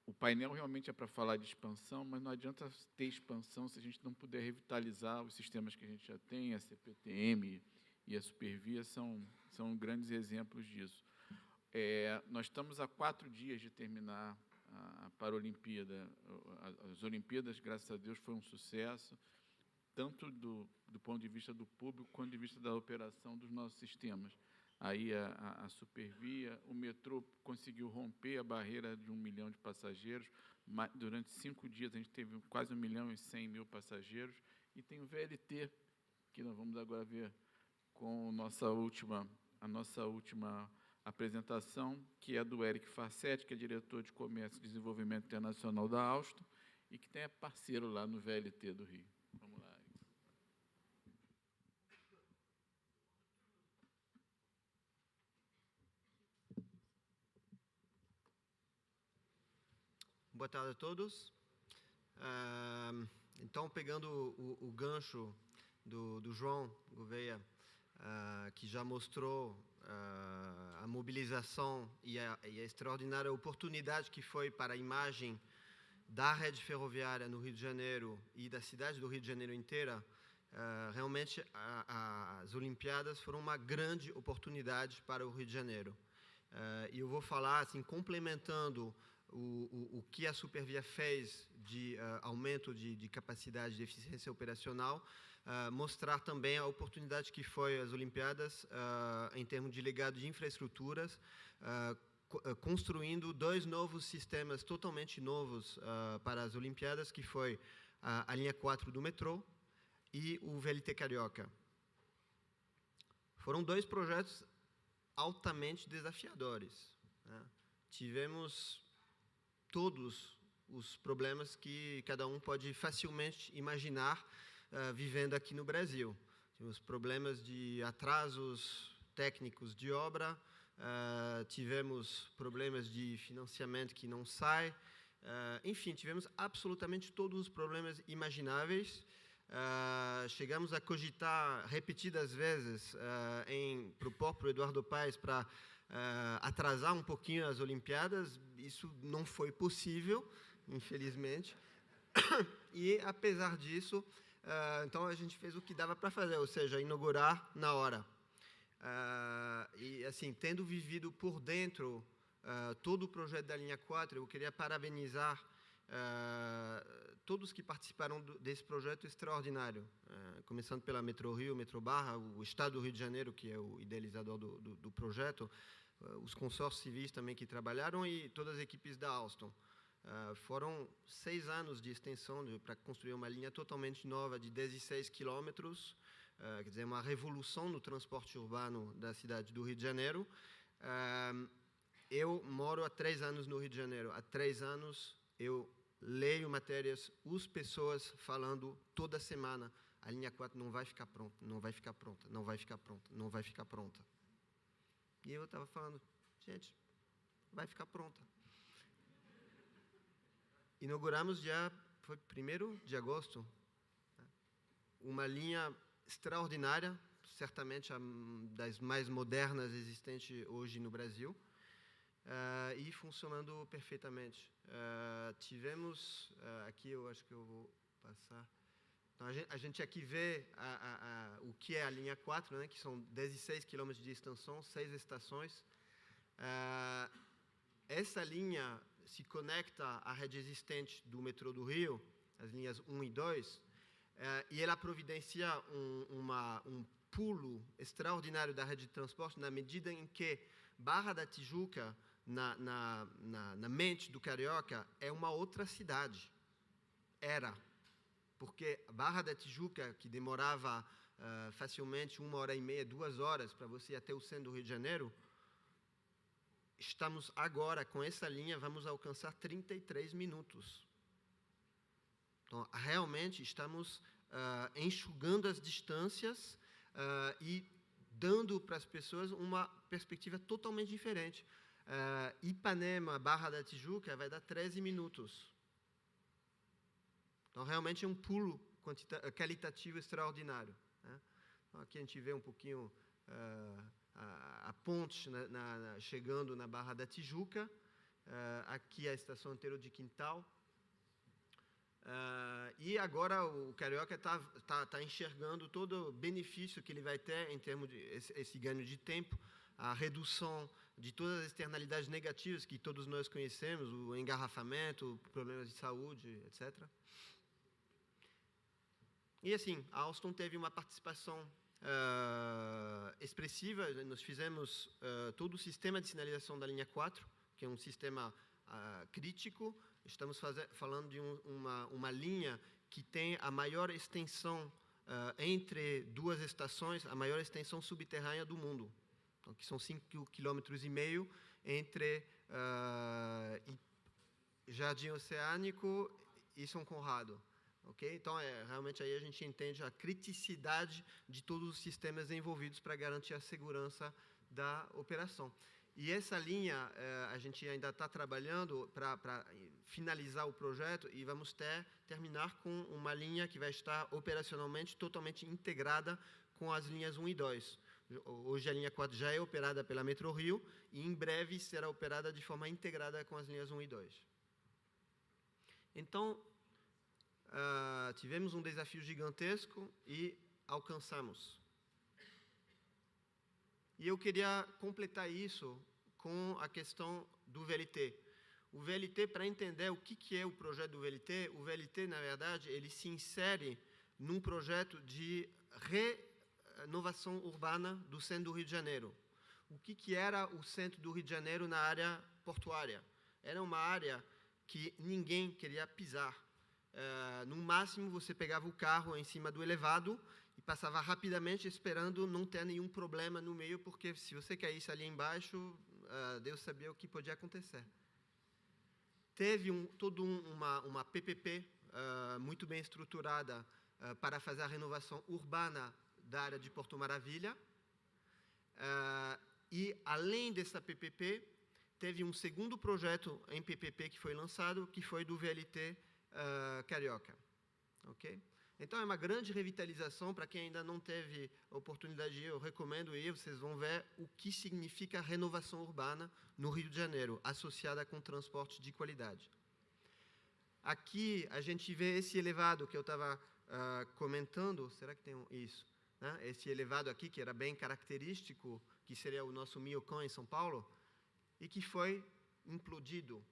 O painel realmente é para falar de expansão, mas não adianta ter expansão se a gente não puder revitalizar os sistemas que a gente já tem, a CPTM e a Supervia são grandes exemplos disso. Nós estamos a 4 dias de terminar a Paralimpíada. As Olimpíadas, graças a Deus, foi um sucesso, tanto do ponto de vista do público, quanto de vista da operação dos nossos sistemas. Aí a Supervia, o metrô conseguiu romper a barreira de 1 milhão de passageiros. Durante 5 dias, a gente teve quase 1.100.000 passageiros. E tem o VLT, que nós vamos agora ver com a nossa última apresentação, que é do Eric Farsetti, que é diretor de Comércio e Desenvolvimento Internacional da Alstom, e que é parceiro lá no VLT do Rio. Vamos lá, Eric. Boa tarde a todos. Então, pegando o gancho do João Gouveia, que já mostrou a mobilização e a extraordinária oportunidade que foi para a imagem da rede ferroviária no Rio de Janeiro e da cidade do Rio de Janeiro inteira, realmente as Olimpíadas foram uma grande oportunidade para o Rio de Janeiro. E eu vou falar, assim, complementando o que a Supervia fez de aumento de capacidade de eficiência operacional, mostrar também a oportunidade que foi as Olimpíadas em termos de legado de infraestruturas, construindo 2 novos sistemas totalmente novos para as Olimpíadas, que foi a linha 4 do metrô e o VLT Carioca. Foram 2 projetos altamente desafiadores, né? Tivemos todos os problemas que cada um pode facilmente imaginar vivendo aqui no Brasil. Tivemos problemas de atrasos técnicos de obra, tivemos problemas de financiamento que não sai, enfim, tivemos absolutamente todos os problemas imagináveis. Chegamos a cogitar repetidas vezes para o próprio Eduardo Paes para atrasar um pouquinho as Olimpíadas. Isso não foi possível, infelizmente. E, apesar disso, então a gente fez o que dava para fazer, ou seja, inaugurar na hora. E, assim, tendo vivido por dentro todo o projeto da linha 4, eu queria parabenizar todos que participaram desse projeto extraordinário, começando pela Metro Rio, Metro Barra, o Estado do Rio de Janeiro, que é o idealizador do projeto, os consórcios civis também que trabalharam e todas as equipes da Alstom. Foram 6 anos de extensão para construir uma linha totalmente nova de 16 quilômetros, quer dizer, uma revolução no transporte urbano da cidade do Rio de Janeiro. Eu moro há 3 anos no Rio de Janeiro. Há 3 anos eu leio matérias, as pessoas falando toda semana: a linha 4 não vai ficar pronta, não vai ficar pronta, não vai ficar pronta, não vai ficar pronta. E eu estava falando: gente, vai ficar pronta. Inauguramos foi 1º de agosto, uma linha extraordinária, certamente a das mais modernas existentes hoje no Brasil, e funcionando perfeitamente. Tivemos, aqui eu acho que eu vou passar, então, a gente aqui vê o que é a linha 4, né, que são 16 quilômetros de extensão, 6 estações. Essa linha se conecta à rede existente do metrô do Rio, as linhas 1 e 2, e ela providencia um pulo extraordinário da rede de transporte, na medida em que Barra da Tijuca, na mente do carioca, é uma outra cidade. Era. Porque Barra da Tijuca, que demorava facilmente 1h30, 2 horas para você ir até o centro do Rio de Janeiro, estamos agora, com essa linha, vamos alcançar 33 minutos. Então, realmente, estamos enxugando as distâncias e dando para as pessoas uma perspectiva totalmente diferente. Ipanema, Barra da Tijuca, vai dar 13 minutos. Então, realmente é um pulo qualitativo extraordinário, né? Então, aqui a gente vê um pouquinho a ponte chegando na Barra da Tijuca, aqui a estação Antero de Quintal. E agora o Carioca está enxergando todo o benefício que ele vai ter em termos de esse ganho de tempo, a redução de todas as externalidades negativas que todos nós conhecemos, o engarrafamento, problemas de saúde, etc. E assim, a Alstom teve uma participação expressiva. Nós fizemos todo o sistema de sinalização da linha 4, que é um sistema crítico. Estamos falando de uma linha que tem a maior extensão entre duas estações, a maior extensão subterrânea do mundo. Então, que são 5,5 km entre Jardim Oceânico e São Conrado. Okay? Então, realmente aí a gente entende a criticidade de todos os sistemas envolvidos para garantir a segurança da operação. E essa linha, a gente ainda está trabalhando para finalizar o projeto e vamos terminar com uma linha que vai estar operacionalmente totalmente integrada com as linhas 1 e 2. Hoje a linha 4 já é operada pela Metrorio e em breve será operada de forma integrada com as linhas 1 e 2. Então, tivemos um desafio gigantesco e alcançamos. E eu queria completar isso com a questão do VLT. O VLT, para entender o que é o projeto do VLT, o VLT, na verdade, ele se insere num projeto de renovação urbana do centro do Rio de Janeiro. O que era o centro do Rio de Janeiro na área portuária? Era uma área que ninguém queria pisar. No máximo, você pegava o carro em cima do elevado e passava rapidamente esperando não ter nenhum problema no meio, porque se você caísse ali embaixo, Deus sabia o que podia acontecer. Teve toda uma PPP muito bem estruturada para fazer a renovação urbana da área de Porto Maravilha. E, além dessa PPP, teve um segundo projeto em PPP que foi lançado, que foi do VLT Carioca. Ok? Então, é uma grande revitalização. Para quem ainda não teve a oportunidade de ir, eu recomendo ir. Vocês vão ver o que significa renovação urbana no Rio de Janeiro, associada com transporte de qualidade. Aqui, a gente vê esse elevado que eu estava comentando. Será que tem isso? Né? Esse elevado aqui, que era bem característico, que seria o nosso Miocão em São Paulo, e que foi implodido.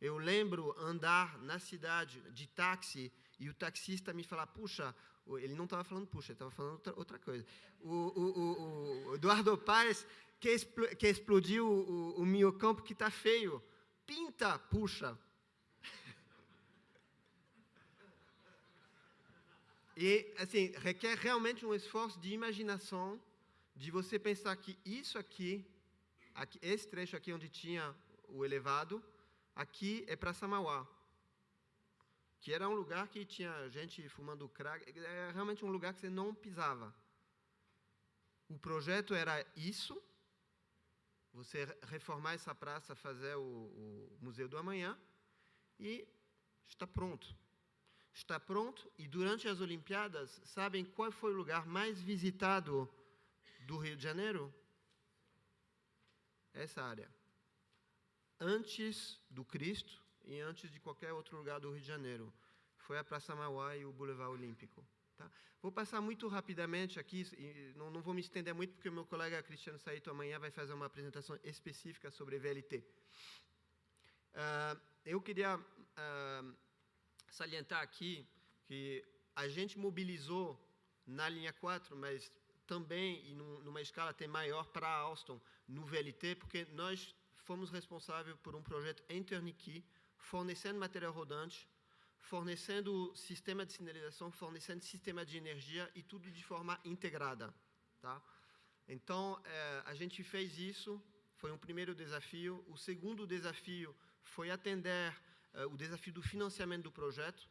Eu lembro andar na cidade de táxi e o taxista me falar, puxa, ele não estava falando puxa, ele estava falando outra coisa. O Eduardo Paes quer explodir o Miocão porque está feio. Pinta, puxa. E, assim, requer realmente um esforço de imaginação, de você pensar que isso aqui, esse trecho aqui onde tinha o elevado, aqui é Praça Mauá, que era um lugar que tinha gente fumando crack, é realmente um lugar que você não pisava. O projeto era isso, você reformar essa praça, fazer o Museu do Amanhã, e está pronto. Está pronto, e durante as Olimpíadas, sabem qual foi o lugar mais visitado do Rio de Janeiro? Essa área. Antes do Cristo e antes de qualquer outro lugar do Rio de Janeiro. Foi a Praça Mauá e o Boulevard Olímpico. Tá? Vou passar muito rapidamente aqui, e não vou me estender muito, porque o meu colega Cristiano Saito amanhã vai fazer uma apresentação específica sobre VLT. Eu queria salientar aqui que a gente mobilizou na linha 4, mas também, e numa escala até maior, para a Alstom, no VLT, porque nós fomos responsáveis por um projeto em turnkey, fornecendo material rodante, fornecendo sistema de sinalização, fornecendo sistema de energia e tudo de forma integrada. Tá? Então, a gente fez isso, foi um primeiro desafio. O segundo desafio foi atender o desafio do financiamento do projeto.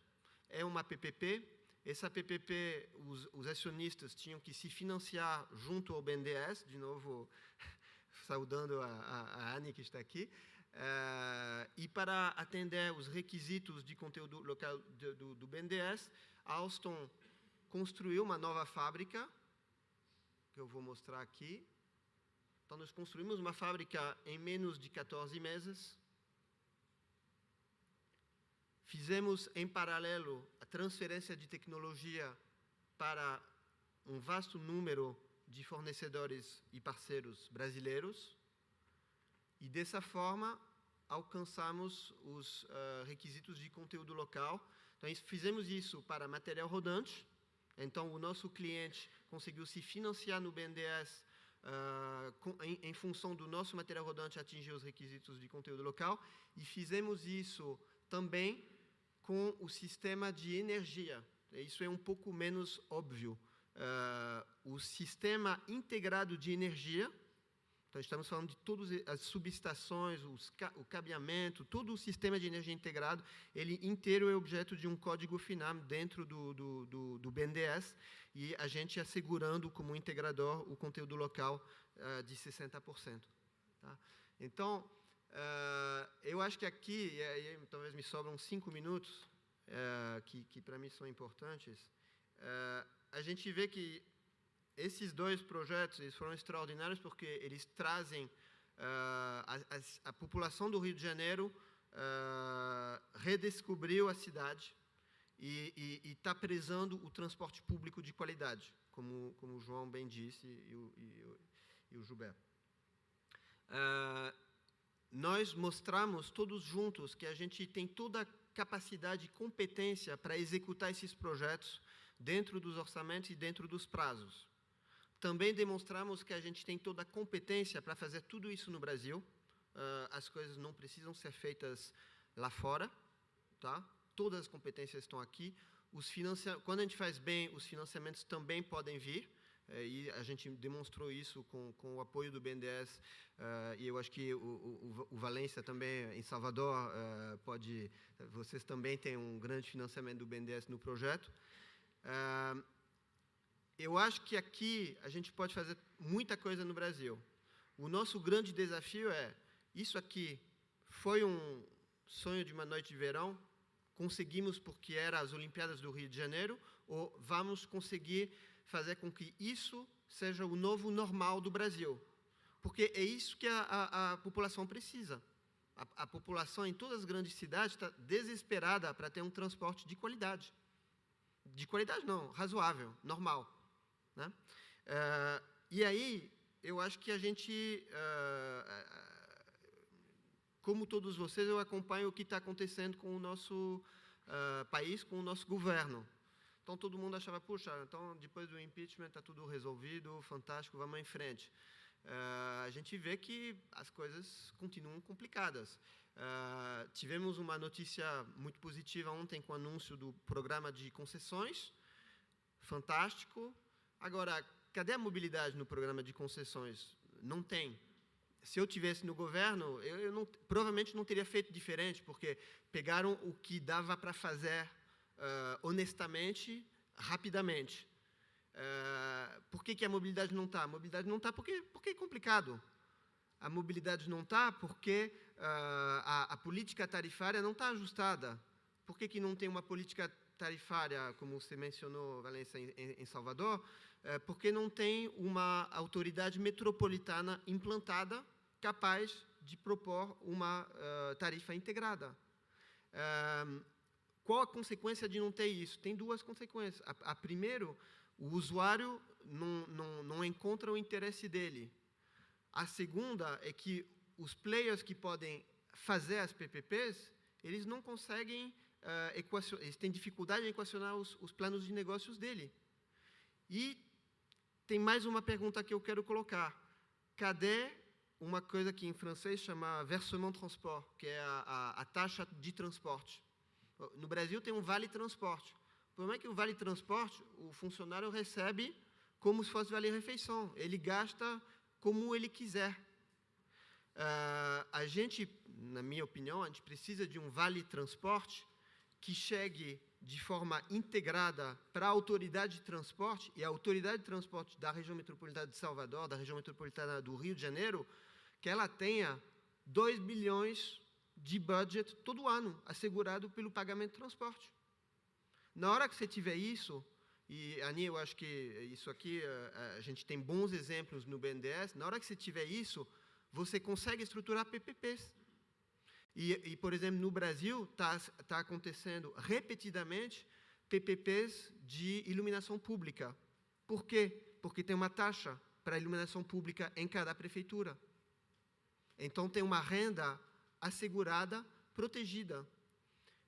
É uma PPP. Essa PPP, os acionistas tinham que se financiar junto ao BNDES, de novo, saudando a Anne que está aqui, e para atender os requisitos de conteúdo local do BNDES, a Alstom construiu uma nova fábrica, que eu vou mostrar aqui. Então, nós construímos uma fábrica em menos de 14 meses. Fizemos, em paralelo, a transferência de tecnologia para um vasto número de fornecedores e parceiros brasileiros. E, dessa forma, alcançamos os requisitos de conteúdo local. Então, fizemos isso para material rodante. Então, o nosso cliente conseguiu se financiar no BNDES em função do nosso material rodante atingir os requisitos de conteúdo local. E fizemos isso também com o sistema de energia. Isso é um pouco menos óbvio. O sistema integrado de energia, então estamos falando de todas as subestações, o cabeamento, todo o sistema de energia integrado, ele inteiro é objeto de um código FINAM dentro do BNDES, e a gente assegurando como integrador o conteúdo local de 60%. Tá? Então, eu acho que aqui, e talvez me sobram 5 minutos, que para mim são importantes, a gente vê que esses 2 projetos eles foram extraordinários porque eles trazem a população do Rio de Janeiro redescobriu a cidade e está prezando o transporte público de qualidade, como o João bem disse e o Gilberto. Nós mostramos todos juntos que a gente tem toda a capacidade e competência para executar esses projetos dentro dos orçamentos e dentro dos prazos. Também demonstramos que a gente tem toda a competência para fazer tudo isso no Brasil. As coisas não precisam ser feitas lá fora. Tá? Todas as competências estão aqui. Quando a gente faz bem, os financiamentos também podem vir. E a gente demonstrou isso com o apoio do BNDES. E eu acho que o Valência também, em Salvador, vocês também têm um grande financiamento do BNDES no projeto. Eu acho que aqui a gente pode fazer muita coisa no Brasil. O nosso grande desafio isso aqui foi um sonho de uma noite de verão, conseguimos porque era as Olimpíadas do Rio de Janeiro, ou vamos conseguir fazer com que isso seja o novo normal do Brasil? Porque é isso que a população precisa. A população em todas as grandes cidades está desesperada para ter um transporte de qualidade. De qualidade não, razoável, normal. Né? E aí, eu acho que a gente, como todos vocês, eu acompanho o que está acontecendo com o nosso país, com o nosso governo. Então, todo mundo achava, puxa, então, depois do impeachment está tudo resolvido, fantástico, vamos em frente. A gente vê que as coisas continuam complicadas. Tivemos uma notícia muito positiva ontem com o anúncio do programa de concessões, fantástico. Agora, cadê a mobilidade no programa de concessões? Não tem. Se eu tivesse no governo, eu provavelmente não teria feito diferente, porque pegaram o que dava para fazer honestamente, rapidamente. Por que a mobilidade não está? A mobilidade não está porque é complicado. A mobilidade não está porque a política tarifária não está ajustada. Por que não tem uma política tarifária, como você mencionou, Valência, em Salvador? Porque não tem uma autoridade metropolitana implantada capaz de propor uma tarifa integrada. Qual a consequência de não ter isso? Tem 2 consequências. A primeiro, o usuário não encontra o interesse dele. A segunda é que os players que podem fazer as PPPs, eles não conseguem eles têm dificuldade em equacionar os planos de negócios dele. E tem mais uma pergunta que eu quero colocar. Cadê uma coisa que em francês chama versement transport, que é a taxa de transporte? No Brasil tem um vale-transporte. O problema é que o vale-transporte, o funcionário recebe como se fosse vale-refeição. Ele gasta como ele quiser. A gente, na minha opinião, a gente precisa de um vale-transporte que chegue de forma integrada para a autoridade de transporte, e a autoridade de transporte da região metropolitana de Salvador, da região metropolitana do Rio de Janeiro, que ela tenha 2 bilhões de budget todo ano, assegurado pelo pagamento de transporte. Na hora que você tiver isso, E, Ani, eu acho que isso aqui, a gente tem bons exemplos no BNDES. Na hora que você tiver isso, você consegue estruturar PPPs. E por exemplo, no Brasil, tá acontecendo repetidamente PPPs de iluminação pública. Por quê? Porque tem uma taxa para iluminação pública em cada prefeitura. Então, tem uma renda assegurada, protegida.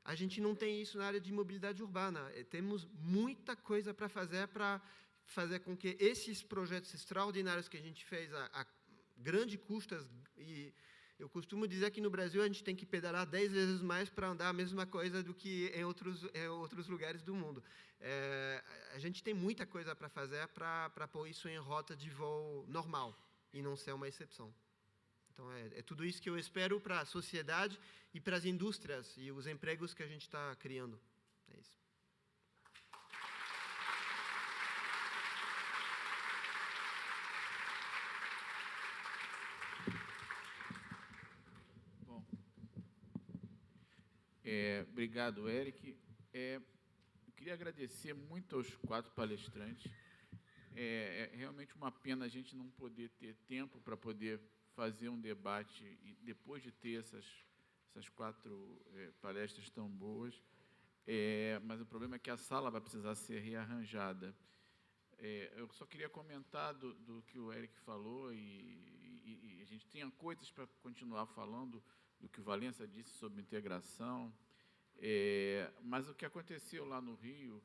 A gente não tem isso na área de mobilidade urbana. Temos muita coisa para fazer com que esses projetos extraordinários que a gente fez a grande custas, e eu costumo dizer que no Brasil a gente tem que pedalar 10 vezes mais para andar a mesma coisa do que em outros lugares do mundo. A gente tem muita coisa para fazer para pôr isso em rota de voo normal e não ser uma exceção. Então, é tudo isso que eu espero para a sociedade e para as indústrias e os empregos que a gente está criando. É isso. Bom, obrigado, Eric. Eu queria agradecer muito aos 4 palestrantes. É realmente uma pena a gente não poder ter tempo para poder fazer um debate e depois de ter essas 4 palestras tão boas, mas o problema é que a sala vai precisar ser rearranjada. Eu só queria comentar do que o Eric falou e a gente tinha coisas para continuar falando do que o Valença disse sobre integração, mas o que aconteceu lá no Rio,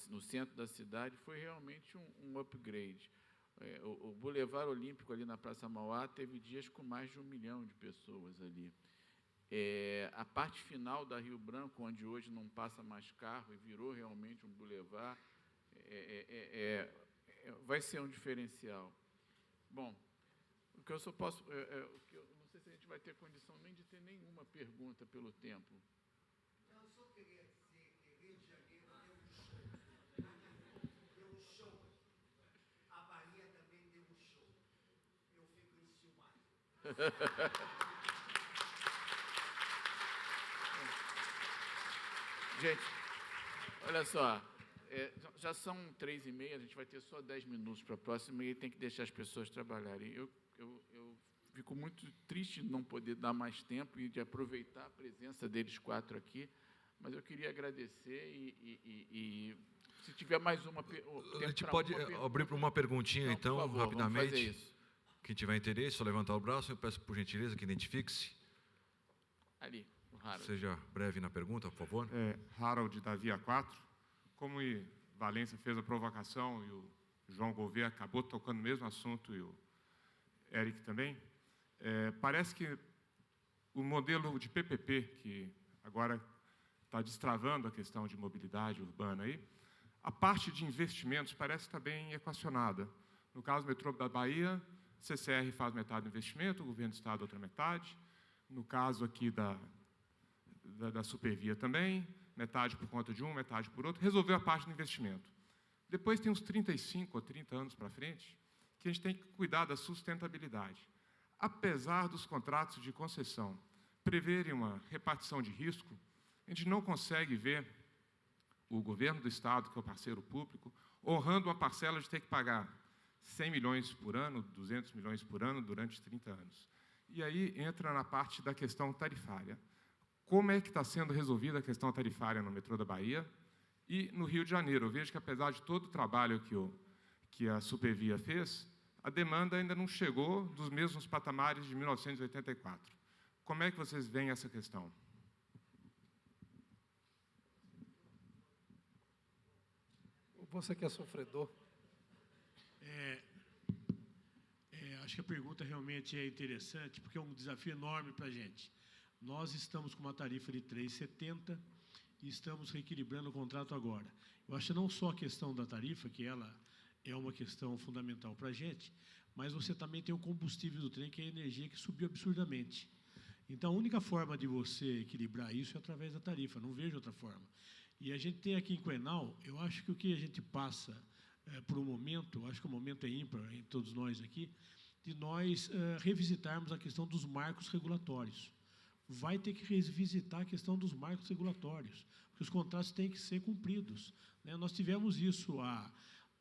no centro da cidade, foi realmente um upgrade. O Boulevard Olímpico, ali na Praça Mauá, teve dias com mais de 1 milhão de pessoas ali. A parte final da Rio Branco, onde hoje não passa mais carro e virou realmente um boulevard, vai ser um diferencial. Bom, o que eu só posso... não sei se a gente vai ter condição nem de ter nenhuma pergunta pelo tempo. Não, eu só queria dizer que Rio de Janeiro deu um show. A Bahia também deu um show. Eu fico enciumado. Gente, olha só, já são 3h30, a gente vai ter só 10 minutos para a próxima e tem que deixar as pessoas trabalharem. Eu fico muito triste de não poder dar mais tempo e de aproveitar a presença deles 4 aqui, mas eu queria agradecer e se tiver mais uma pergunta... A gente pode abrir para uma perguntinha, então, por favor, rapidamente. vamos fazer isso. Quem tiver interesse, só levantar o braço, eu peço, por gentileza, que identifique-se. Ali, o Harold. Seja breve na pergunta, por favor. Harold, da Via 4. Como o Valença fez a provocação e o João Gouveia acabou tocando no mesmo assunto e o Eric também, parece que o modelo de PPP, que agora está destravando a questão de mobilidade urbana aí, a parte de investimentos parece estar bem equacionada. No caso do metrô da Bahia, CCR faz metade do investimento, o governo do estado outra metade. No caso aqui da Supervia também, metade por conta de um, metade por outro, resolveu a parte do investimento. Depois tem uns 35 ou 30 anos para frente, que a gente tem que cuidar da sustentabilidade. Apesar dos contratos de concessão preverem uma repartição de risco, a gente não consegue ver o governo do estado, que é o parceiro público, honrando uma parcela de ter que pagar 100 milhões por ano, 200 milhões por ano durante 30 anos. E aí entra na parte da questão tarifária. Como é que está sendo resolvida a questão tarifária no metrô da Bahia e no Rio de Janeiro? Eu vejo que, apesar de todo o trabalho que a Supervia fez, a demanda ainda não chegou dos mesmos patamares de 1984. Como é que vocês veem essa questão? Você que é sofredor. Acho que a pergunta realmente é interessante, porque é um desafio enorme para a gente. Nós estamos com uma tarifa de R$ 3,70 e estamos reequilibrando o contrato agora. Eu acho que não só a questão da tarifa, que ela é uma questão fundamental para a gente, mas você também tem o combustível do trem, que é a energia, que subiu absurdamente. Então, a única forma de você equilibrar isso é através da tarifa, não vejo outra forma. E a gente tem aqui em Coenal, eu acho que o que a gente passa por um momento, acho que o momento é ímpar em todos nós aqui, de nós revisitarmos a questão dos marcos regulatórios. vai ter que revisitar a questão dos marcos regulatórios, porque os contratos têm que ser cumpridos, né? Nós tivemos isso há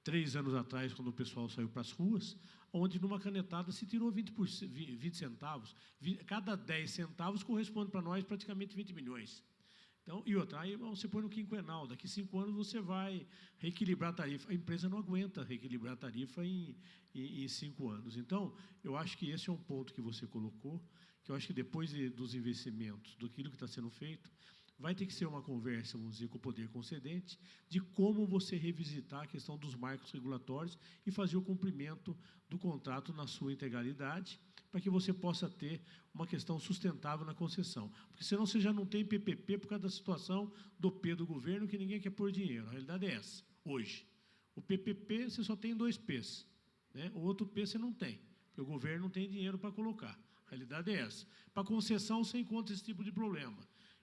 3 anos atrás, quando o pessoal saiu para as ruas, onde numa canetada se tirou 20 centavos. Cada 10 centavos corresponde para nós praticamente 20 milhões. Então, e outra, aí você põe no quinquenal, daqui 5 anos você vai reequilibrar a tarifa. A empresa não aguenta reequilibrar a tarifa em 5 anos. Então, eu acho que esse é um ponto que você colocou, que eu acho que depois dos investimentos, daquilo que está sendo feito, vai ter que ser uma conversa, vamos dizer, com o poder concedente, de como você revisitar a questão dos marcos regulatórios e fazer o cumprimento do contrato na sua integralidade, para que você possa ter uma questão sustentável na concessão. Porque senão você já não tem PPP por causa da situação do P do governo, que ninguém quer pôr dinheiro. A realidade é essa, hoje. O PPP, você só tem 2 Ps, né? O outro P você não tem, porque o governo não tem dinheiro para colocar. A realidade é essa. Para concessão, você encontra esse tipo de problema,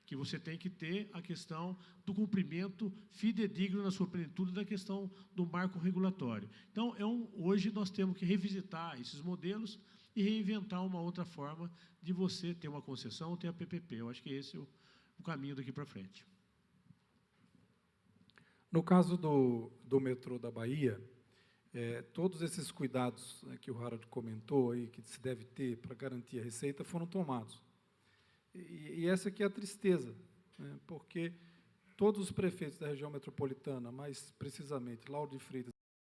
que você tem que ter a questão do cumprimento fidedigno na sua plenitude da questão do marco regulatório. Então, hoje nós temos que revisitar esses modelos e reinventar uma outra forma de você ter uma concessão ou ter a PPP. Eu acho que esse é o caminho daqui para frente. No caso do metrô da Bahia, todos esses cuidados, né, que o Harold comentou, aí, que se deve ter para garantir a receita, foram tomados. E essa aqui é a tristeza, né, porque todos os prefeitos da região metropolitana, mais precisamente Lauro de Freitas